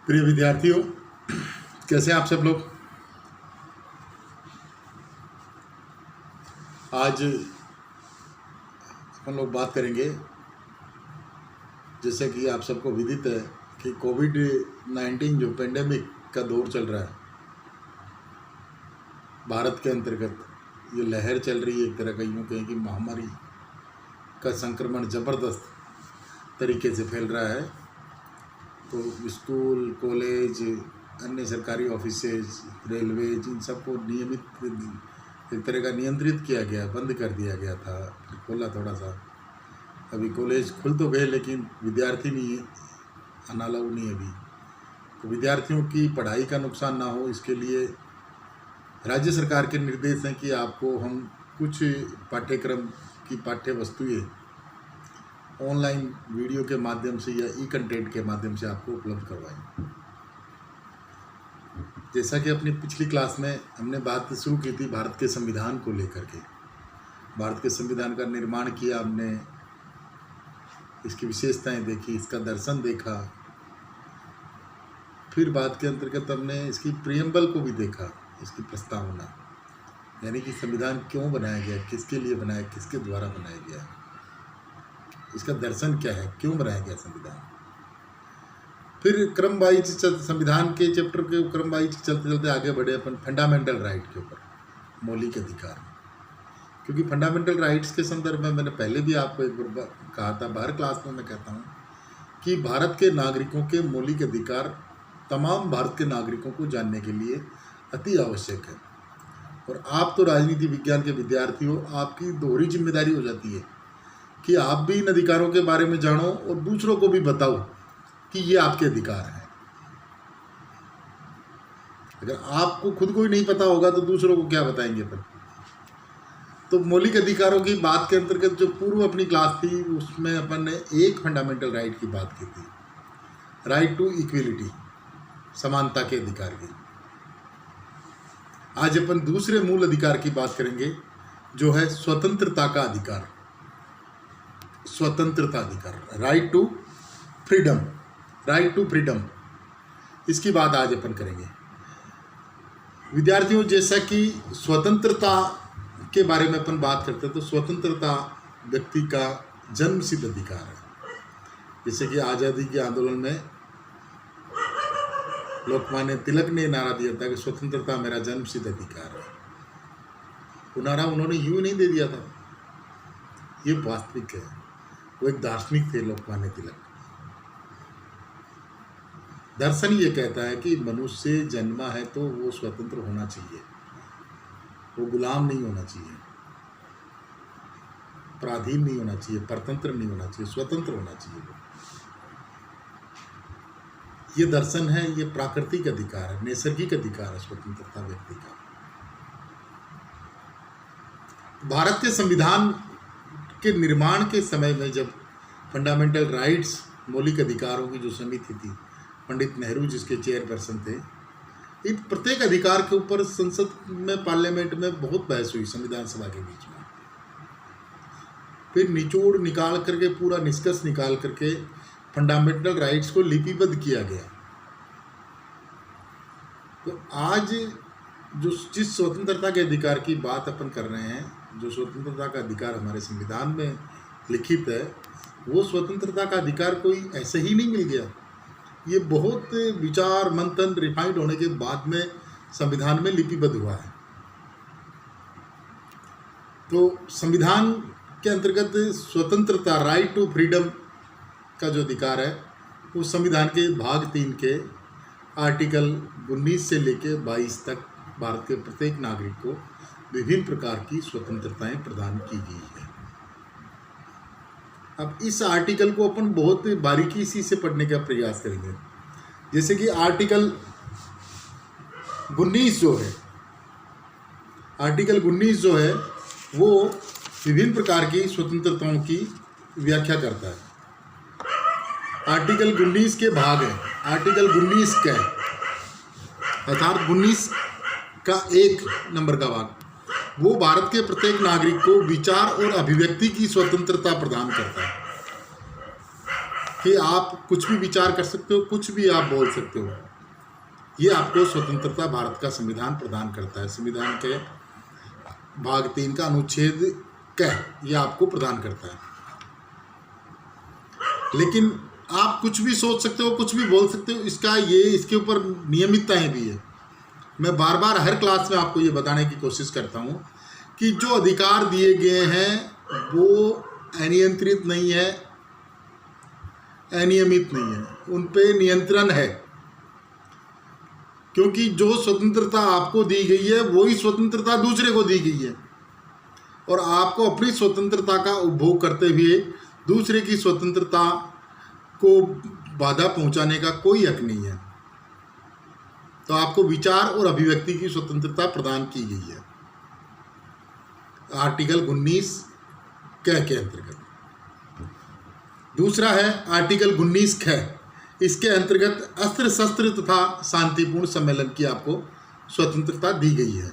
प्रिय विद्यार्थियों, कैसे हैं आप सब लोग। आज हम लोग बात करेंगे, जैसे कि आप सबको विदित है कि कोविड-19 जो पेंडेमिक का दौर चल रहा है भारत के अंतर्गत, ये लहर चल रही है। एक तरह का यूँ कहें कि महामारी का संक्रमण ज़बरदस्त तरीके से फैल रहा है। तो स्कूल, कॉलेज, अन्य सरकारी ऑफिसेज, रेलवेज, इन सबको नियमित एक तरह का नियंत्रित किया गया, बंद कर दिया गया था, फिर खोला थोड़ा सा। अभी कॉलेज खुल तो गए लेकिन विद्यार्थी नहीं है, अनालाउ नहीं है अभी। तो विद्यार्थियों की पढ़ाई का नुकसान ना हो, इसके लिए राज्य सरकार के निर्देश हैं कि आपको हम कुछ पाठ्यक्रम की पाठ्य वस्तुएँ ऑनलाइन वीडियो के माध्यम से या ई कंटेंट के माध्यम से आपको उपलब्ध करवाएं। जैसा कि अपनी पिछली क्लास में हमने बात शुरू की थी भारत के संविधान को लेकर के। भारत के संविधान का निर्माण किया हमने, इसकी विशेषताएं देखी, इसका दर्शन देखा। फिर बात के अंतर्गत हमने इसकी प्रियम्बल को भी देखा, इसकी प्रस्तावना, यानी कि संविधान क्यों बनाया गया, किसके लिए बनाया, किसके द्वारा बनाया गया, इसका दर्शन क्या है, क्यों बनाया गया संविधान। फिर क्रम वाइज संविधान के चैप्टर के क्रम वाइज चलते चलते आगे बढ़े अपन फंडामेंटल राइट के ऊपर, मौलिक अधिकार। क्योंकि फंडामेंटल राइट्स के संदर्भ में मैंने पहले भी आपको एक बार कहा था, हर क्लास में मैं कहता हूँ कि भारत के नागरिकों के मौलिक अधिकार तमाम भारत के नागरिकों को जानने के लिए अति आवश्यक है। और आप तो राजनीति विज्ञान के विद्यार्थी हो, आपकी दोहरी जिम्मेदारी हो जाती है कि आप भी इन अधिकारों के बारे में जानो और दूसरों को भी बताओ कि ये आपके अधिकार हैं। अगर आपको खुद को ही नहीं पता होगा तो दूसरों को क्या बताएंगे अपन। तो मौलिक अधिकारों की बात के अंतर्गत जो पूर्व अपनी क्लास थी उसमें अपन ने एक फंडामेंटल राइट की बात की थी, राइट टू इक्वलिटी, समानता के अधिकार की। आज अपन दूसरे मूल अधिकार की बात करेंगे जो है स्वतंत्रता का अधिकार, स्वतंत्रता अधिकार, right to freedom, right to freedom. इसकी बात आज अपन करेंगे विद्यार्थियों। जैसा कि स्वतंत्रता के बारे में अपन बात करते हैं तो स्वतंत्रता व्यक्ति का जन्मसिद्ध अधिकार है। जैसे कि आज़ादी के आंदोलन में लोकमान्य तिलक ने नारा दिया था कि स्वतंत्रता मेरा जन्मसिद्ध अधिकार है। वो नारा उन्होंने यूँ नहीं दे दिया था, ये वास्तविक है। वो एक दार्शनिक थे लोकमान्य तिलक। दर्शन ये कहता है कि मनुष्य जन्मा है तो वो स्वतंत्र होना चाहिए, वो गुलाम नहीं होना चाहिए, पराधीन नहीं होना चाहिए, परतंत्र नहीं होना चाहिए, स्वतंत्र होना चाहिए। ये दर्शन है, ये प्राकृतिक अधिकार है, नैसर्गिक अधिकार है स्वतंत्रता व्यक्ति का। भारत के संविधान के निर्माण के समय में जब फंडामेंटल राइट्स, मौलिक अधिकारों की जो समिति थी, पंडित नेहरू जिसके चेयरपर्सन थे, इन प्रत्येक अधिकार के ऊपर संसद में, पार्लियामेंट में बहुत बहस हुई, संविधान सभा के बीच में। फिर निचोड़ निकाल करके, पूरा निष्कर्ष निकाल करके फंडामेंटल राइट्स को लिपिबद्ध किया गया। तो आज जो जिस स्वतंत्रता के अधिकार की बात अपन कर रहे हैं, जो स्वतंत्रता का अधिकार हमारे संविधान में लिखित है, वो स्वतंत्रता का अधिकार कोई ऐसे ही नहीं मिल गया। ये बहुत विचार, मंथन, रिफाइंड होने के बाद में संविधान में लिपिबद्ध हुआ है। तो संविधान के अंतर्गत स्वतंत्रता, राइट टू फ्रीडम का जो अधिकार है, वो संविधान के भाग 3 के आर्टिकल 19 से लेकर 22 तक भारत के प्रत्येक नागरिक को विभिन्न प्रकार की स्वतंत्रताएं प्रदान की गई है। अब इस आर्टिकल को अपन बहुत बारीकी से पढ़ने का प्रयास करेंगे। जैसे कि आर्टिकल 19 जो है, आर्टिकल 19 जो है वो विभिन्न प्रकार की स्वतंत्रताओं की व्याख्या करता है। आर्टिकल 19 के भाग हैं, आर्टिकल 19 का अर्थात 19 का 1 नंबर का भाग, वो भारत के प्रत्येक नागरिक को विचार और अभिव्यक्ति की स्वतंत्रता प्रदान करता है। कि आप कुछ भी विचार कर सकते हो, कुछ भी आप बोल सकते हो। ये आपको स्वतंत्रता भारत का संविधान प्रदान करता है। संविधान के भाग 3 का अनुच्छेद क ये आपको प्रदान करता है। लेकिन आप कुछ भी सोच सकते हो, कुछ भी बोल सकते हो, इसके ऊपर नियमितताएं भी है। मैं बार बार हर क्लास में आपको ये बताने की कोशिश करता हूँ कि जो अधिकार दिए गए हैं वो अनियंत्रित नहीं है, अनियमित नहीं है, उन पे नियंत्रण है। क्योंकि जो स्वतंत्रता आपको दी गई है वही स्वतंत्रता दूसरे को दी गई है, और आपको अपनी स्वतंत्रता का उपभोग करते हुए दूसरे की स्वतंत्रता को बाधा पहुंचाने का कोई हक नहीं है। तो आपको विचार और अभिव्यक्ति की स्वतंत्रता प्रदान की गई है आर्टिकल 19 क के अंतर्गत। दूसरा है आर्टिकल 19 ख। इसके अंतर्गत अस्त्र शस्त्र तथा शांतिपूर्ण सम्मेलन की आपको स्वतंत्रता दी गई है।